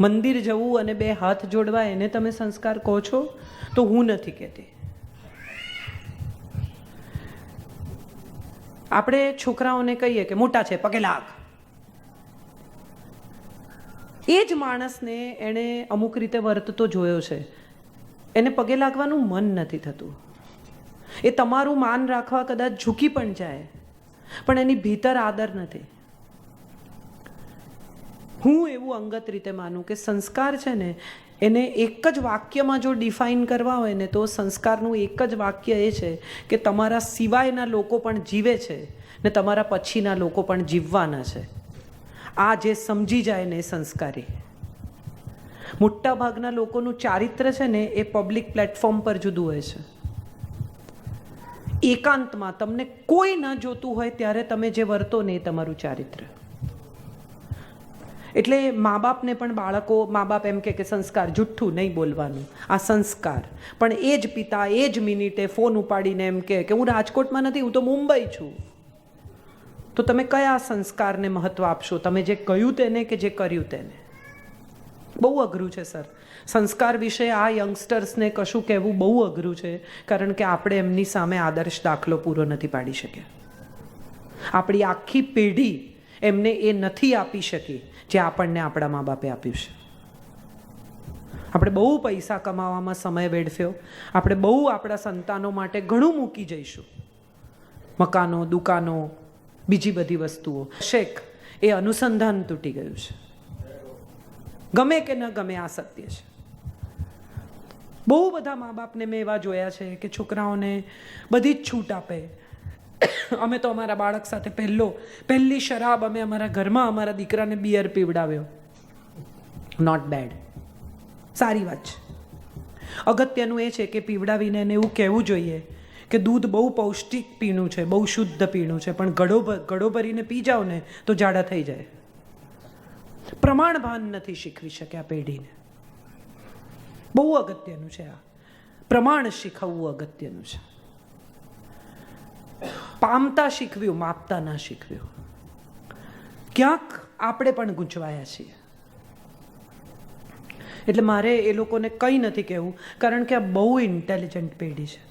મંદિર જવું અને બે હાથ જોડવા એને તમે સંસ્કાર કહો છો? તો હું નથી કહેતી. આપણે છોકરાઓને કહીએ કે મોટા છે પગે લાગ, એ જ માણસને એણે અમુક રીતે વર્તતો જોયો છે, એને પગે લાગવાનું મન નથી થતું. એ તમારું માન રાખવા કદાચ ઝૂકી પણ જાય, પણ એની ભીતર આદર નથી. હું એવું અંગત રીતે માનું કે સંસ્કાર છે ને, એને એક જ વાક્યમાં જો ડિફાઇન કરવા હોય ને, તો સંસ્કારનું એક જ વાક્ય એ છે કે તમારા સિવાયના લોકો પણ જીવે છે ને તમારા પછીના લોકો પણ જીવવાના છે. આ જે સમજી જાય ને એ સંસ્કારી. મોટા ભાગના લોકોનું ચારિત્ર છે ને એ પબ્લિક પ્લેટફોર્મ પર જુદું હોય છે. એકાંતમાં તમને કોઈ ન જોતું હોય ત્યારે તમે જે વર્તો ને એ તમારું ચારિત્ર. એટલે મા બાપને પણ બાળકો, મા બાપ એમ કે સંસ્કાર, જુઠ્ઠું નહીં બોલવાનું, આ સંસ્કાર. પણ એ જ પિતા એ જ મિનિટે ફોન ઉપાડીને એમ કે હું રાજકોટમાં નથી, હું તો મુંબઈ છું. તો તમે કયા સંસ્કારને મહત્વ આપશો? તમે જે કહ્યું તેને કે જે કર્યું તેને? બહુ અઘરું છે સર. સંસ્કાર વિશે આ યંગસ્ટર્સને કશું કહેવું બહુ અઘરું છે, કારણ કે આપણે એમની સામે આદર્શ દાખલો પૂરો નથી પાડી શક્યા. આપણી આખી પેઢી એમને એ નથી આપી શકી જે આપણને આપણા મા બાપે આપ્યું છે. આપણે બહુ પૈસા કમાવામાં સમય વેડફ્યો, આપણે બહુ આપણા સંતાનો માટે ઘણું મૂકી જઈશું, મકાનો, દુકાનો, બીજી બધી વસ્તુઓ. શેખ એ અનુસંધાન તૂટી ગયું છે. ગમે કે ન ગમે આ સત્ય છે. બહુ બધા મા બાપને મેં એવા જોયા છે કે છોકરાઓને બધી જ છૂટ આપે. અમે તો અમારા બાળક સાથે પહેલી શરાબ અમે અમારા ઘરમાં અમારા દીકરાને બિયર પીવડાવ્યો. નોટ બેડ, સારી વાત છે. અગત્યનું એ છે કે પીવડાવીને એને એવું કહેવું જોઈએ કે દૂધ બહુ પૌષ્ટિક પીણું છે, બહુ શુદ્ધ પીણું છે, પણ ગળો ભરીને પી જાઓ ને તો જાડા થઈ જાય. પ્રમાણ ભાન નથી શીખવી શક્યા પેઢીને. બહુ અગત્યનું છે આ. પ્રમાણ શીખવવું અગત્યનું છે. પામતા શીખવ્યું, માપતા ના શીખવ્યું. ક્યાંક આપણે પણ ગૂંચવાયા છીએ. એટલે મારે એ લોકોને કંઈ નથી કહેવું, કારણ કે આ બહુ ઇન્ટેલિજન્ટ પેઢી છે.